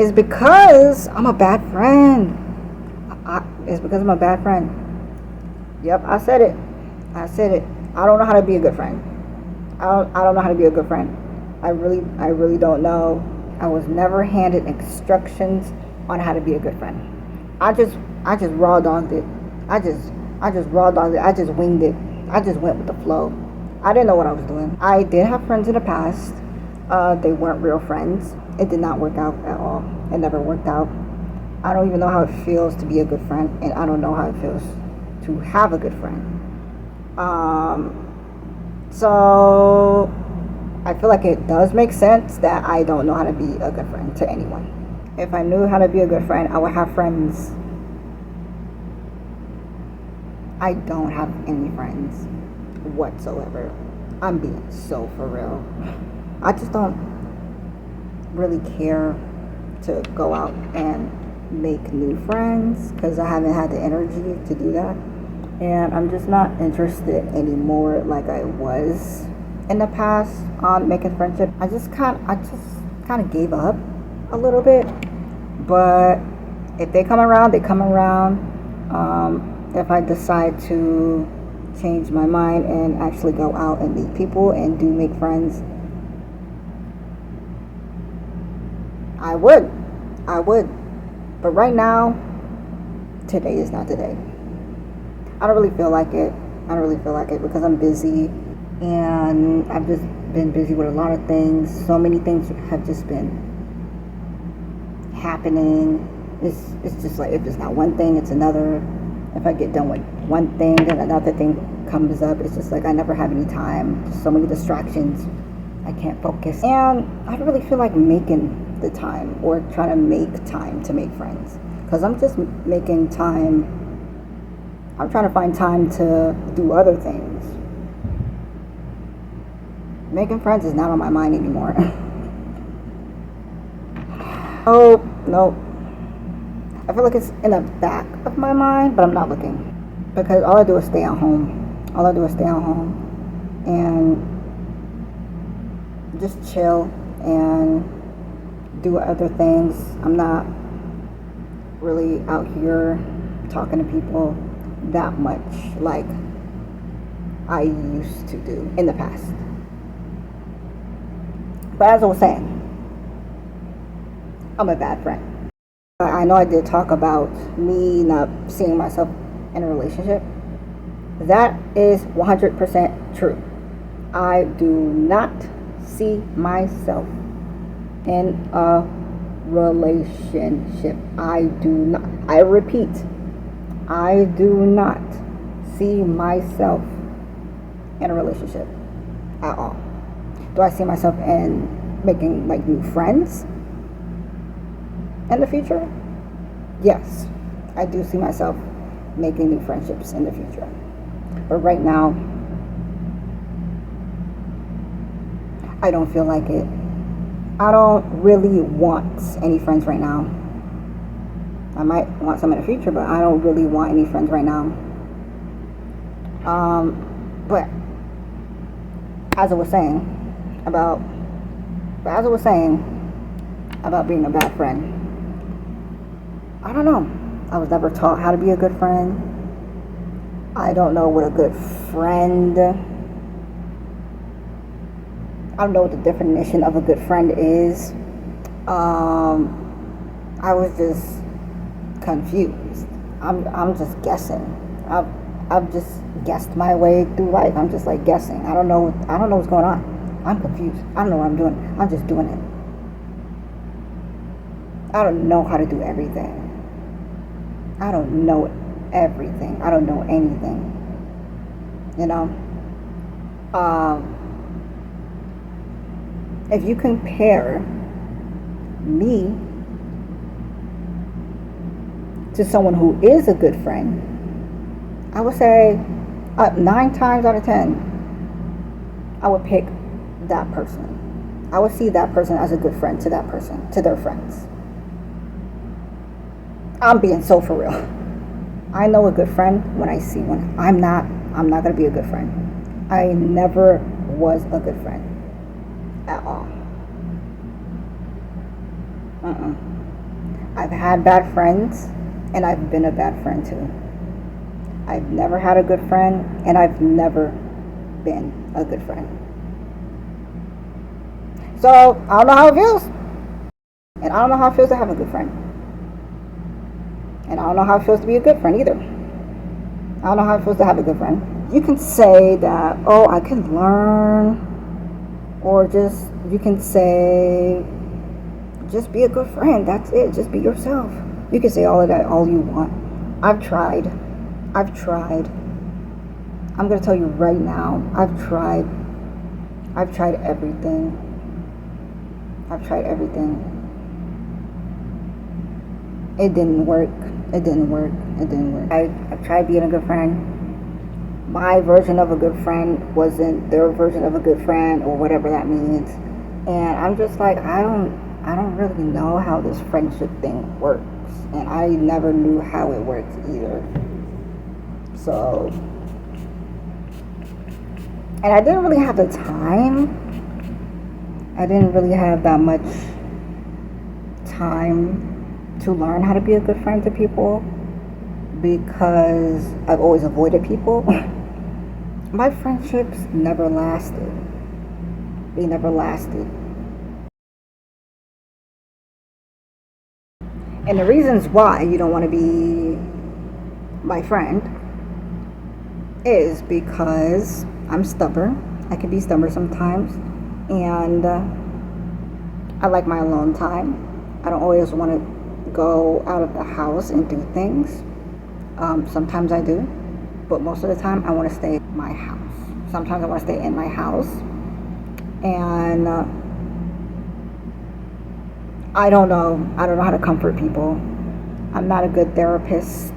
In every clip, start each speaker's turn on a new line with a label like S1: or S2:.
S1: It's because I'm a bad friend. It's because I'm a bad friend. Yep, I said it. I said it. I don't know how to be a good friend. I don't know how to be a good friend. I really don't know. I was never handed instructions on how to be a good friend. I just raw dogged it. I just raw dogged it. I just winged it. I just went with the flow. I didn't know what I was doing. I did have friends in the past. They weren't real friends. It did not work out at all. It never worked out. I don't even know how it feels to be a good friend, and I don't know how it feels to have a good friend. So I feel like it does make sense that I don't know how to be a good friend to anyone. If I knew how to be a good friend, I would have friends. I don't have any friends whatsoever. I'm being so for real. I just don't really care to go out and make new friends because I haven't had the energy to do that. And I'm just not interested anymore like I was in the past on making friendship. I just kind of gave up a little bit. But if they come around, they come around. If I decide to change my mind and actually go out and meet people and do make friends, I would. But right now, today is not the day. I don't really feel like it. Because I'm busy and I've just been busy with a lot of things. So many things have just been happening. It's just like if it's not one thing, it's another. If I get done with one thing, then another thing comes up. It's just like I never have any time. Just so many distractions. I can't focus. And I don't really feel like making the time or trying to make time to make friends. Because I'm just making time. I'm trying to find time to do other things. Making friends is not on my mind anymore. Oh, no. I feel like it's in the back of my mind, but I'm not looking. Because all I do is stay at home. And just chill and do other things. I'm not really out here talking to people that much like I used to do in the past. But as I was saying, I'm a bad friend. I know I did talk about me not seeing myself in a relationship. That is 100% true. I do not see myself in a relationship. I do not. I repeat, I do not see myself in a relationship at all. Do I see myself in making like new friends in the future? Yes, I do see myself making new friendships in the future. But right now, I don't feel like it. I don't really want any friends right now. I might want some in the future, but I don't really want any friends right now. But as I was saying about being a bad friend, I don't know. I was never taught how to be a good friend. I don't know what a good friend. I don't know what the definition of a good friend is. I was just confused. I'm just guessing. I've just guessed my way through life. I'm just like guessing. I don't know what's going on. I'm confused. I don't know what I'm doing. I'm just doing it. I don't know how to do everything. I don't know everything. I don't know anything. You know? If you compare me to someone who is a good friend, I would say 9 times out of 10, I would pick that person. I would see that person as a good friend to that person, to their friends. I'm being so for real. I know a good friend when I see one. I'm not going to be a good friend. I never was a good friend at all. I've had bad friends, and I've been a bad friend too. I've never had a good friend, and I've never been a good friend. So I don't know how it feels, and I don't know how it feels to have a good friend, and I don't know how it feels to be a good friend either. I don't know how it feels to have a good friend. You can say that, oh, I can learn, or just you can say, just be a good friend. That's it. Just be yourself. You can say all of that all you want. I've tried. I've tried. I'm gonna tell you right now. I've tried. I've tried everything. I've tried everything. It didn't work. It didn't work. It didn't work. I've tried being a good friend. My version of a good friend wasn't their version of a good friend, or whatever that means. And I'm just like, I don't really know how this friendship thing works. And I never knew how it works either. So, and I didn't really have the time. I didn't really have that much time to learn how to be a good friend to people, because I've always avoided people. My friendships never lasted. They never lasted. And the reasons why you don't want to be my friend is because I'm stubborn. I can be stubborn sometimes. And I like my alone time. I don't always want to go out of the house and do things. Sometimes I do. But most of the time I want to stay in my house. Sometimes I want to stay in my house. And I don't know how to comfort people. I'm not a good therapist.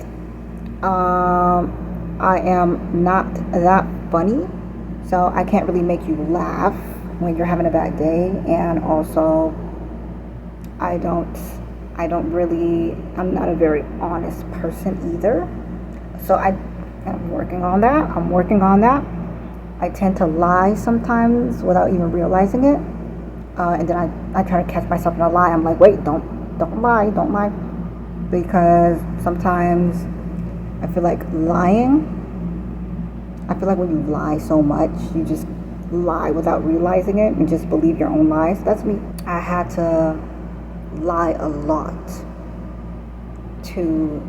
S1: I am not that funny, so I can't really make you laugh when you're having a bad day. And also, I'm not a very honest person either. So I'm working on that. I tend to lie sometimes without even realizing it. And then I try to catch myself in a lie. I'm like, wait, don't lie. Because sometimes I feel like lying. I feel like when you lie so much, you just lie without realizing it and just believe your own lies. That's me. I had to lie a lot to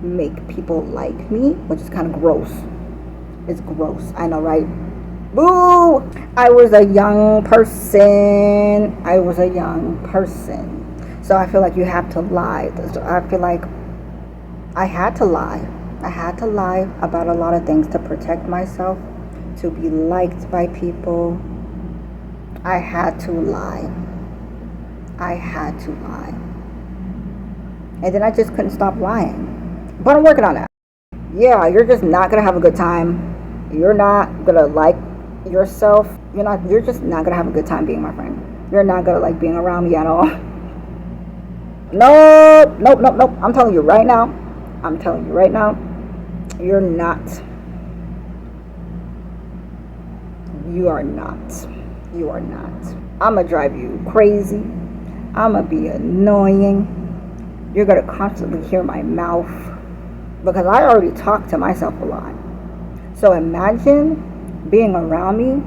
S1: make people like me, which is kind of gross. It's gross. I know, right? Boo! I was a young person. So I feel like you have to lie. So I feel like I had to lie. About a lot of things to protect myself, to be liked by people. I had to lie. And then I just couldn't stop lying. But I'm working on that. Yeah, you're just not gonna have a good time. You're not gonna like yourself. You're just not gonna have a good time being my friend. You're not gonna like being around me at all. Nope. I'm telling you right now. You're not. You are not. I'ma drive you crazy. I'ma be annoying. You're gonna constantly hear my mouth, because I already talk to myself a lot. So imagine being around me.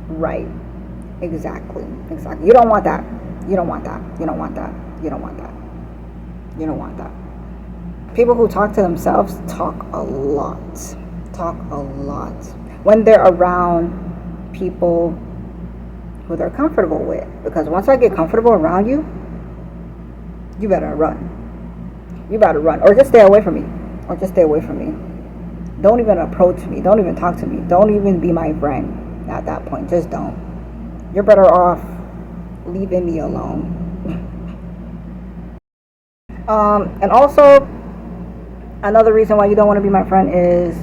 S1: Right. Exactly. You don't want that. People who talk to themselves talk a lot. When they're around people who they're comfortable with. Because once I get comfortable around you, you better run. Or just stay away from me. Don't even approach me. Don't even talk to me. Don't even be my friend at that point. Just don't. You're better off leaving me alone. And also, another reason why you don't want to be my friend is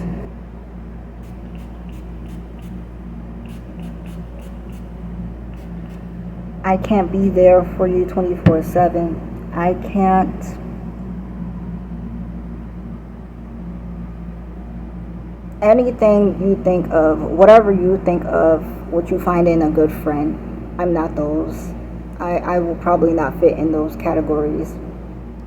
S1: I can't be there for you 24/7. I can't. Anything you think of, whatever you think of, what you find in a good friend, I'm not those. I will probably not fit in those categories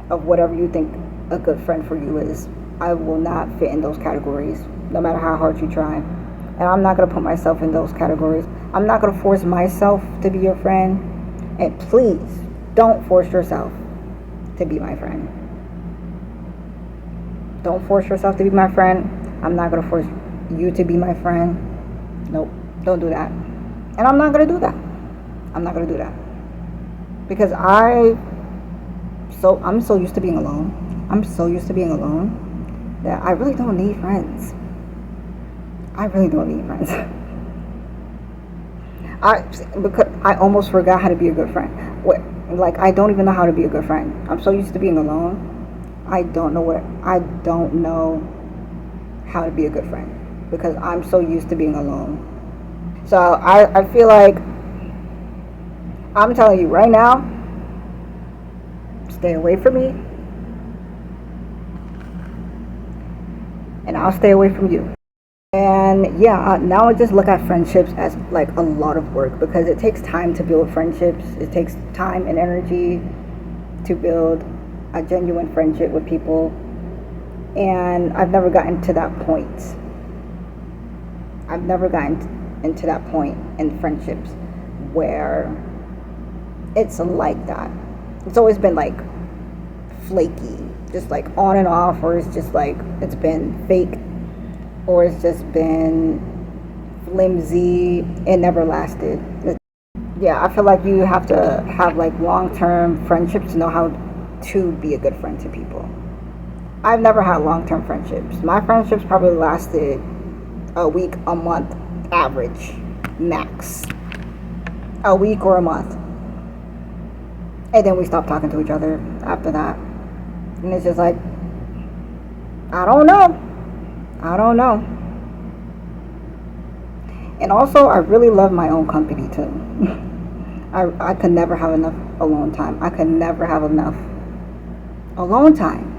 S1: of whatever you think a good friend for you is. I will not fit in those categories, no matter how hard you try. And I'm not going to put myself in those categories. I'm not going to force myself to be your friend. And please, don't force yourself to be my friend. Don't force yourself to be my friend. I'm not going to force you to be my friend. Nope, don't do that. And I'm not going to do that. I'm not going to do that. Because I'm so used to being alone. I'm so used to being alone that I really don't need friends. I really don't need friends. Because I almost forgot how to be a good friend. Like, I don't even know how to be a good friend. I'm so used to being alone. I don't know how to be a good friend because I'm so used to being alone. So I feel like I'm telling you right now, stay away from me, and I'll stay away from you. And yeah, now I just look at friendships as like a lot of work because it takes time to build friendships. It takes time and energy to build a genuine friendship with people. And I've never gotten to that point. I've never gotten into that point in friendships where it's like that. It's always been like flaky, just like on and off, or it's just like it's been fake, or it's just been flimsy. It never lasted. Yeah, I feel like you have to have like long-term friendships to know how to be a good friend to people. I've never had long-term friendships. My friendships probably lasted a week, a month, average, max. A week or a month. And then we stopped talking to each other after that. And it's just like, I don't know. And also, I really love my own company too. I could never have enough alone time. I could never have enough alone time.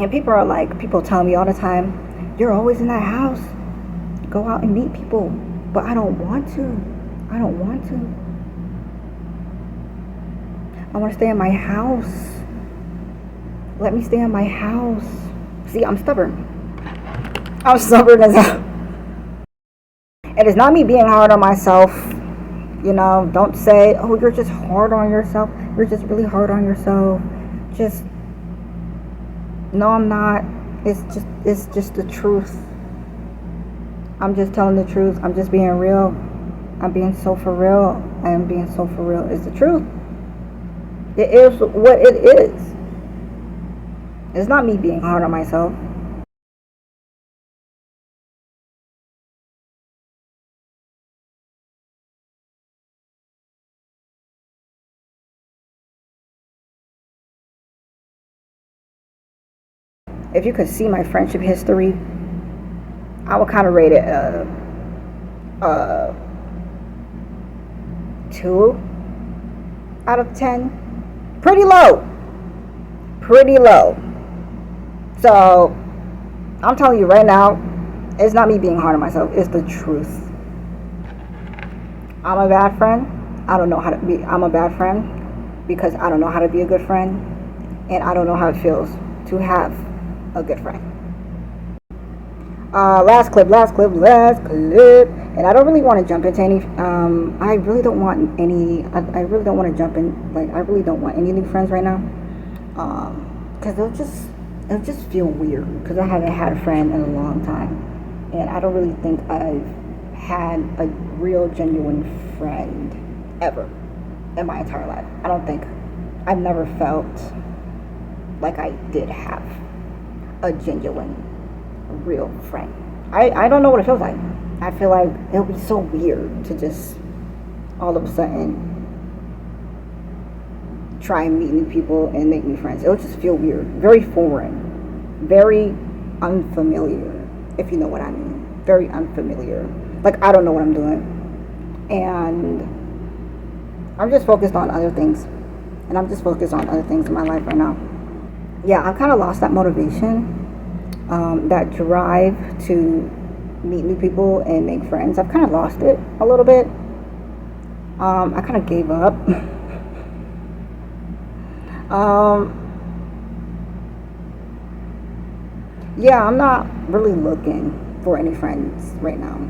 S1: And people tell me all the time, you're always in that house. Go out and meet people. But I don't want to. I want to stay in my house. Let me stay in my house. See, I'm stubborn. I'm stubborn as hell. And it's not me being hard on myself. You know, don't say, oh, you're just hard on yourself. You're just really hard on yourself. No, I'm not. It's just the truth. I'm just telling the truth. I'm just being real. I'm being so for real. I am being so for real. It's the truth. It is what it is. It's not me being hard on myself. If you could see my friendship history, I would kind of rate it 2 out of 10. Pretty low. So I'm telling you right now, it's not me being hard on myself. It's the truth. I'm a bad friend. I'm a bad friend because I don't know how to be a good friend, and I don't know how it feels to have a good friend. Last clip. And I don't really want to jump into any. I really don't want any. I really don't want to jump in. Like, I really don't want any new friends right now. Because it'll just feel weird. Because I haven't had a friend in a long time, and I don't really think I've had a real genuine friend ever in my entire life. I don't think. I've never felt like I did have a genuine, real friend. I don't know what it feels like. I feel like it'll be so weird to just all of a sudden try and meet new people and make new friends. It'll just feel weird, very foreign, very unfamiliar, if you know what I mean. Very unfamiliar. Like, I don't know what I'm doing, and I'm just focused on other things, in my life right now. Yeah, I've kind of lost that motivation, that drive to meet new people and make friends. I've kind of lost it a little bit. I kind of gave up. um, yeah, I'm not really looking for any friends right now.